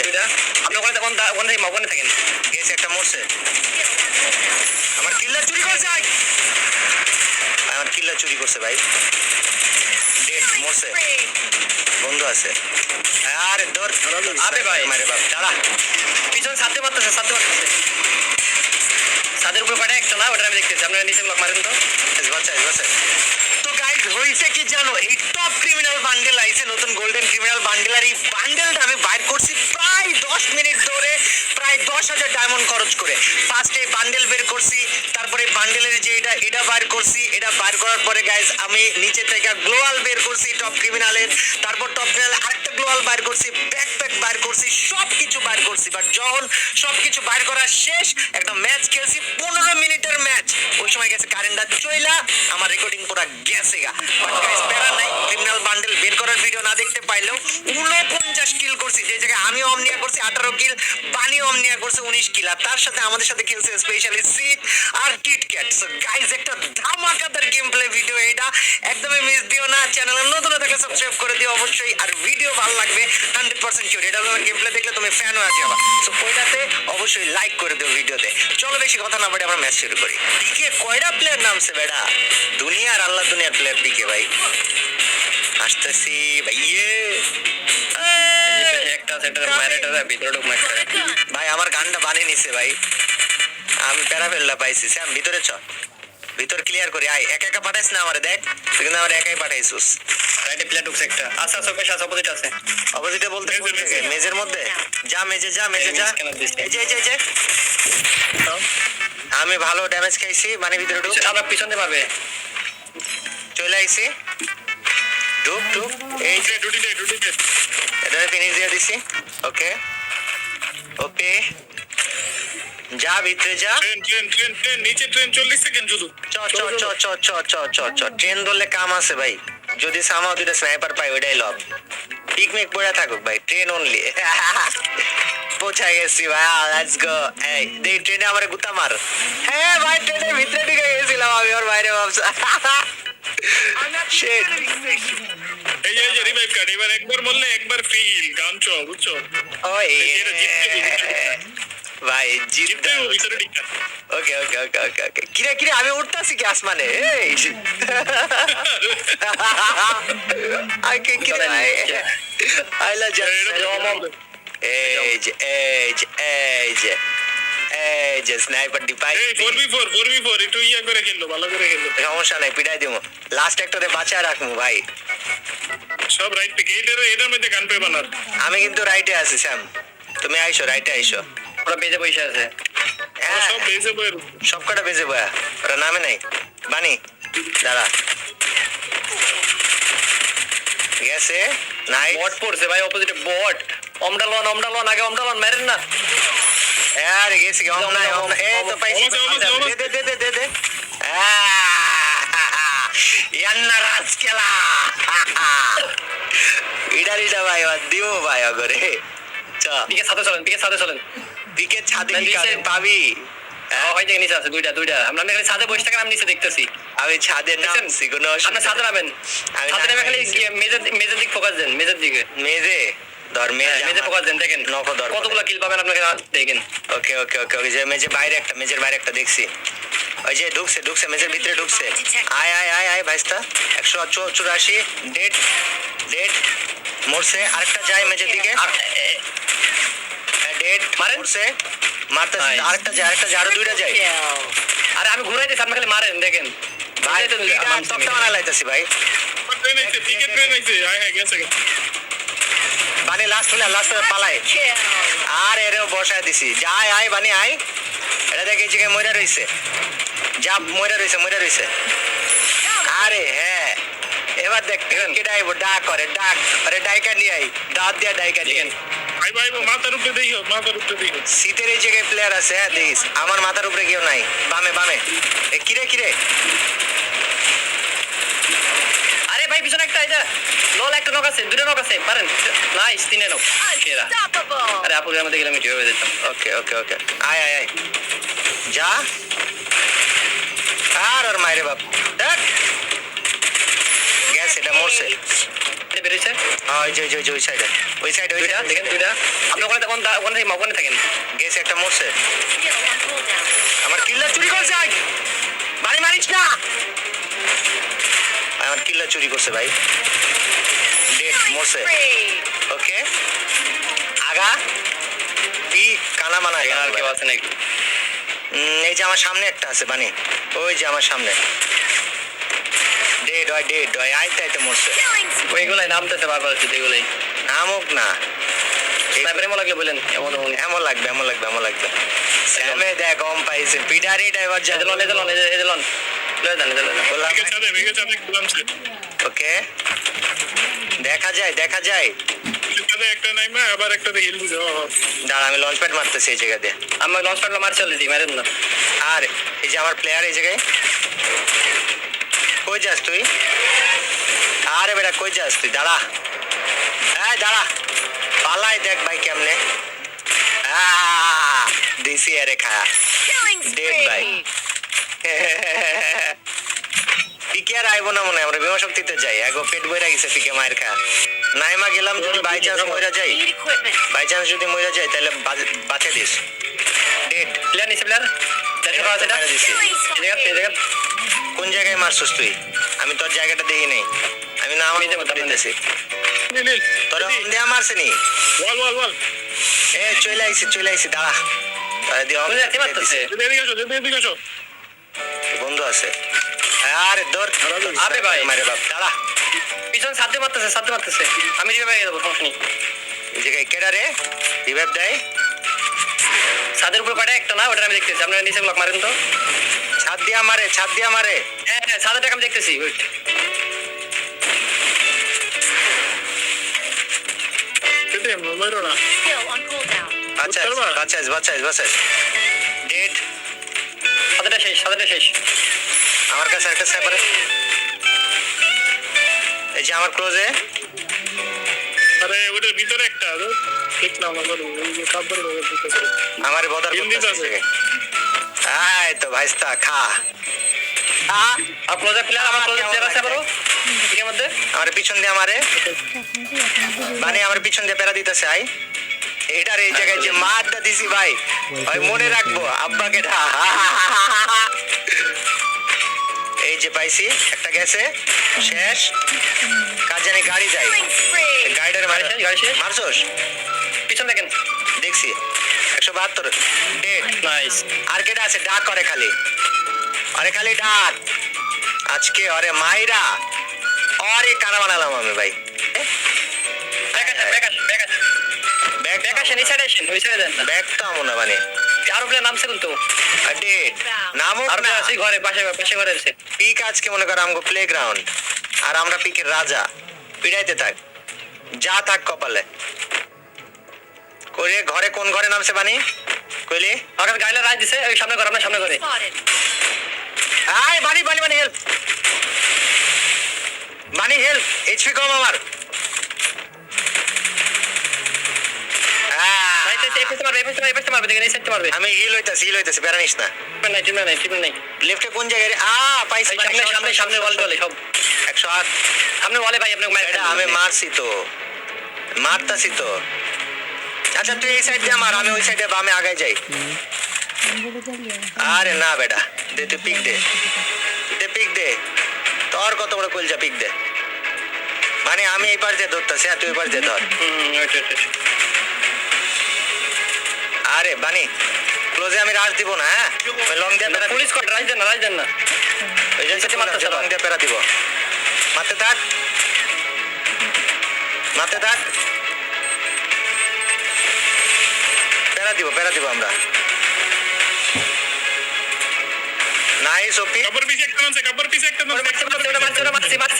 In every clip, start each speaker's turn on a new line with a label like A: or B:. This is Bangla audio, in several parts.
A: দুইটা আপনি ওখানে থাকেন
B: গেছে একটা মরছে আমার কিল্লা চুরি করছে ভাই ডেট মরছে বন্ধু আছে আরে ধর
A: আবে ভাই
B: মারে বাপ দাঁড়া
A: পিছনে ছাদতে মারতেছে ছাদের উপরে কয়টা একটা না ওটা আমি দেখতেছি আপনারা নিচে ব্লক মারেন তো
B: বাচ্চা তো গাইস হইছে কি জানো এই টপ ক্রিমিনাল বান্ডেল আইছে নতুন গোল্ডেন ক্রিমিনাল বান্ডেল আর এই বান্ডেলটা আমি বাইর করছি প্রায় 10 মিনিট ধরে প্রায় 10,000 ডায়মন্ড খরচ করে ফার্স্টে বান্ডেল বের করছি তারপরে বান্ডেলের যে এটা বাইর করছি এটা বাইর করার পরে গাইস আমি নিচে থেকে গ্লোয়াল বের করছি টপ ক্রিমিনালের তারপর টপ ক্রিমিনাল আরেকটা গ্লোয়াল বাইর করছি ব্যাকপ্যাক বাইর করছি সবকিছু বাইর করছি বাট যখন সবকিছু বাইর করা শেষ একটা ম্যাচ খেলছি 15 মিনিটের ম্যাচ ওই সময় গেছে কারেন্টটা চইলা আমার রেকর্ডিং পুরো গেছে গা বাট গাইস প্যারা নাই ক্রিমিনাল বান্ডেল বের করার ভিডিও না দেখতে পাইলেও 49 কিল করছি যে জায়গায় আমি অমনিয়া করছি 18 কিল বানি অমনিয়া করছে 19 কিল আর তার সাথে আমাদের সাথে খেলছে স্পেশালি সিট আর কিটক্যাট সো গাইস একটা ধামাকাদার গেম প্লে ভিডিও এটা একদমই মিস দিও না চ্যানেলে নতুন থাকলে সাবস্ক্রাইব করে দিও অবশ্যই আর ভিডিও ভালো লাগবে 100% শিওর এটা আমার গেম প্লে দেখলে তুমি ফ্যান হয়ে যাবে সো ওইটাতে অবশ্যই লাইক করে দিও ভিডিওতে চলো বেশি কথা না বলে আমরা ম্যাচ শুরু করি পিকে কয়টা প্লেয়ার নামছে বেটা দুনিয়ার আল্লাহ দুনিয়ার প্লেয়ার পিকে ভাই আসতেছি ভাইয়ে
A: একটা সেন্টার মারেটা ভিতরে ঢুক মার করে
B: ভাই আমার গানটা বানিয়ে নিছে ভাই আমি প্যারা ফেললা পাইছি স্যাম ভিতরে চ ভিতর ক্লিয়ার করি আয় একা পাঠাইছ না আমারে দেখ তুই কিন্তু আমার একাই পাঠাইছিস
A: রাইটে প্লেয়ার ঢুকছে একটা আচ্ছা চোখের সাথে অপোজিট আছে
B: অপোজিটে বলতে মেজের মধ্যে যা মেজে যা এই যে আমি ভালো ড্যামেজ খাইছি মানে ভিতরে ঢুক
A: আমরা পিছন দিয়ে পাবে
B: চলে আইছি ঢুক এই যে
A: ডুটিতে
B: এটা ফিনিশ দিয়ে দিছি ওকে যা ভিতরে যা
A: ট্রেন নিচে ট্রেন 40 সেকেন্ড শুধু
B: চ ট্রেন ধরলে কাম আছে ভাই যদি সামাও দুটো স্নাইপার পাই ওইটাই লব পিকনিক পড়ে থাকুক ভাই ট্রেন অনলি পৌঁছাই গেছি ভাই লেটস গো এই দেই ট্রেনে আমারে গুতা মার হ্যাঁ ভাই ট্রেনের ভিতরে ঢুকে গেছিলাম আমি ওর বাইরে ভাবছি শিট
A: এই যে রিভাইভ কার্ড এবার একবার বললে একবার ফিল গান চ বুঝছো
B: ওই ভাই জিততে
A: ভিতরে ঢুকা
B: ওকে কিরে আমি উঠতাছি কি আসমানে এই আকে কিরে ভাই আইলা যা এই যে স্নাইপার ডিপাই
A: 4v4 একটু ইয়া করে খেললো ভালো করে খেললো
B: সমস্যা নাই পিটাই দিমু লাস্ট একটারে বাঁচায় রাখমু ভাই
A: সব রাইট পিক এটার মধ্যে গান পে বানার
B: আমি কিন্তু রাইটে আছি স্যাম তুমি আইছো রাইটে আইছো
A: ওরা বেজে পয়সা আছে সব বেজে বইর
B: সব কটা বেজে বয়া ওরা নামে নাই বানি দাঁড়া গেছে নাই
A: বট পড়ছে ভাই অপোজিটে বট অমডালন আগে মারেন না
B: আরে গেছে কি অম নাই এই তো পাইছি দে ইয়ান্না রাজকেলা ইডা ভাই দিও ভাই আগরে চ
A: পিকে সাথে চলেন
B: পিকে ছাদে কি কারেন্ট পাবি
A: ওই যে নিচে আছে দুইটা আমরা খালি ছাদে বসে থাকেন আমি নিচে দেখতেছি
B: আমি ছাদে নামছি কোনো
A: আপনি ছাদে নামেন ছাদে নামে খালি মেজের দিক ফোকাস দেন মেজের দিকে
B: মেজে ধর
A: মেজে ফোকাস দেন দেখেন
B: নকো ধর
A: কতগুলো কিল পাবেন আপনাকে দেখেন
B: ওকে ওই যে মেজের বাইরে একটা দেখছি ওই যে ঢুকছে মেজের ভিতরে ঢুকছে আয় ভাইস্তা 184 ডেড মরছে আরেকটা যায় মেজের দিকে ডেড মরছে মারতে আরেকটা যায় আরো দুইটা যায়
A: আরে আমি ঘুরাই দিছি আপনি খালি মারেন দেখেন
B: ভাই টপটা মারা লাইতাছি ভাই
A: ট্রেন আইছে আয় গেছে
B: বানি লাস্ট পালায় আর এরেও বসায় দিছি যাই আয় বানি আয় এটা দেখে এই জায়গায় মইরা রইছে যা মইরা রইছে আরে হ্যাঁ এবার দেখ কেডা আইবো ডাক আরে ডাইকা নিয়ে আই দাঁত দিয়া ডাইকা নিয়ে
A: ভাই মাথার উপরে দেইও
B: শীতের এই জায়গায় প্লেয়ার আছে হ্যাঁ দেখিস আমার মাথার উপরে কেউ নাই বামে এ কিরে
A: আরে ভাই পিছনে একটা এটা লোল একটা নক আছে দুটো নক আছে পারেন নাইস তিনে নক কেরা আরে আপুর মধ্যে গেলাম কিভাবে যেতাম
B: ওকে আয় যা আর মাইরে বাপ দেখ গ্যাস এটা মরছে
A: বেরিয়েছে
B: ওই সাইডে ওই সাইডে
A: দুইটা দেখেন দুইটা আপনি ওখানে ওখানে থাকেন
B: গেছে একটা মরছে আমার কিল্লা চুরি করছে বাড়ি মারিস না আমার কিল্লা চুরি করছে ভাই ডেট মরছে ওকে আগা পি কানা মানা
A: আর কেউ আছে নাকি
B: এই যে আমার সামনে একটা আছে বানি ওই যে আমার সামনে ডেড হয় আইতে মরছে
A: ওইগুলাই নামতেছে বারবার হচ্ছে এগুলাই
B: নামুক না
A: স্নাইপার এমন লাগলে বলেন
B: এমন লাগবে স্যামে দেখ কম পাইছে পিটারি ড্রাইভার যা
A: এজলন
B: ওকে দেখা যায়
C: একটা নাইমা আবার একটা হিল দিছে
B: দাঁড়া আমি লঞ্চ প্যাড মারতেছি এই জায়গা দিয়ে
A: আমি লঞ্চ প্যাডটা মারছি অলরেডি মারেন না
B: আর এই যে আমার প্লেয়ার এই জায়গায় কই যাস তুই আরে বেটা কই যাস তুই দাঁড়া দাঁড়া পালাই দেখ ভাই কেমনে দিছি আরে খায়া ডেড ভাই পিকে আর আইবো না মনে হয় আমরা বিমা শক্তিতে যাই আগে পেট বইরা গেছে পিকে মায়ের খা নাইমা গেলাম যদি বাই চান্স মইরা যাই তাহলে বাঁচে দিস ডেড
A: প্লেয়ার নিচে প্লেয়ার
B: কোন জায়গায় মারছস তুই আমি তোর জায়গাটা দেখি নাই আমি না আমার দিতেছি
C: নীল
B: তোর দেয়া মারছে নি
C: ওয়াল
B: চলে আইছি দাঁড়া
C: এদিকে আসো
B: বন্ধু আছে আরে দৌড়
A: আবে ভাই
B: মারে বাপ দাঁড়া
A: পিছন সাথে মারতেছে আমি রিভাইভ দেবো সমস্যা নেই
B: এই জায়গায় কেডা রে রিভাইভ দেয়
A: ছাদের উপর কয়টা একটা না ওটা আমি দেখতেছি আপনারা নিচে ব্লক মারেন তো
B: ছাদ দিয়া মারে
A: হ্যাঁ ছাদের টাকা আমি দেখতেছি ওয়েট
C: কেটে মারো না
B: বাঁচাইস ডেড
A: ছাদেরটা শেষ
B: আমার কাছে একটা স্নাইপারে এই যে আমার ক্লোজে
C: আরে ওটার ভিতরে একটা দেখলাম আমার ওই কাপড়ের ওপর দিতেছে
B: আমার বদার
C: আছে
B: আয় তো ভাইস্তা খা
A: আপনাদের প্লেয়ার আমার ক্লোজ জেরা আছে বড় ঠিক মধ্যে
B: আমার পিছন দিয়ে আমার পিছন দিয়ে পেরা দিতেছে এটার এই জায়গায় যে মারটা দিছি ভাই মনে রাখবো আব্বাকে এই যে পাইছি একটা গেছে শেষ কাজ জানি গাড়ি যায় গাড়িটার মারছস
A: পিছন দেখেন
B: দেখছি 172 ডেড
A: নাইস
B: আর কেটা আছে ডাক করে খালি ডাক আজকে আরে মাইরা আরে কানা বানালাম আমি ভাই
A: ব্যাক আসেন এই সাইডে আসেন ওই সাইডে দেন
B: ব্যাক তো আমনা মানে
A: আরো প্লেয়ার নামছে কিন্তু
B: ডেড নামও
A: আর
B: না
A: আছে ঘরে পাশে ঘরে আছে
B: পিক আজকে মনে কর আমগো প্লেগ্রাউন্ড আর আমরা পিকের রাজা পিড়াইতে থাক যা থাক কপালে করে ঘরে কোন ঘরে নামছে বানি কইলি
A: আমার গাইলে রাজ দিছে ওই সামনে ঘর আপনার সামনে ঘরে
B: আয় বানি হেল্প এইচপি কম আমার আমি হিল হইতাছি বেড়া নিস না লেফটে কোন জায়গায় পাইছি
A: সামনে ওয়ালে সব
B: 108
A: সামনে ওয়ালে ভাই আপনি
B: আমি মারতাছি তো আচ্ছা তুই এই সাইড দিয়ে মার আমি ওই সাইডে বামে আগায় যাই আরে না বেটা দে তুই পিক দে তোর কত বড় কলজা পিক দে মানে আমি এই পাশ দিয়ে ধরতেছি আর তুই এই পাশ দিয়ে ধর আরে বানি ক্লোজে আমি রাজ দিব না হ্যাঁ লং দিয়ে পেরা
A: পুলিশ কোড রাজ দেন না
B: ওই জন্য মারতে লং দিয়ে পেরা দিব মারতে থাক পেরা দিব আমরা নাইস ওপি
C: কাপড় পিছে একটা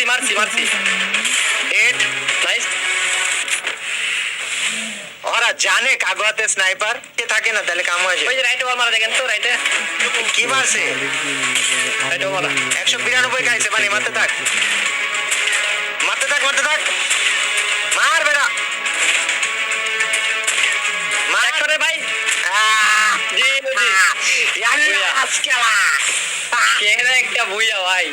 A: মারছি
B: ডেড
A: নাইস
B: ওরা জানে কাগজে স্নাইপার কে থাকে না তাহলে কাম হয়ে যায়
A: ওই যে রাইটে ওয়াল মারা দেখেন তো রাইটে
B: কি মারছে
A: রাইটে ওয়াল মারা
B: 192 খাইছে মানে মারতে থাক মার বেটা মার
A: করে ভাই জি
B: আজকেলা
A: কে সেরা একটা বুইয়া ভাই।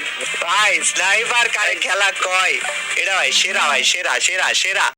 B: ভাই স্নাইপার কারে খেলা কয়, এটা ভাই সেরা, ভাই সেরা সেরা সেরা।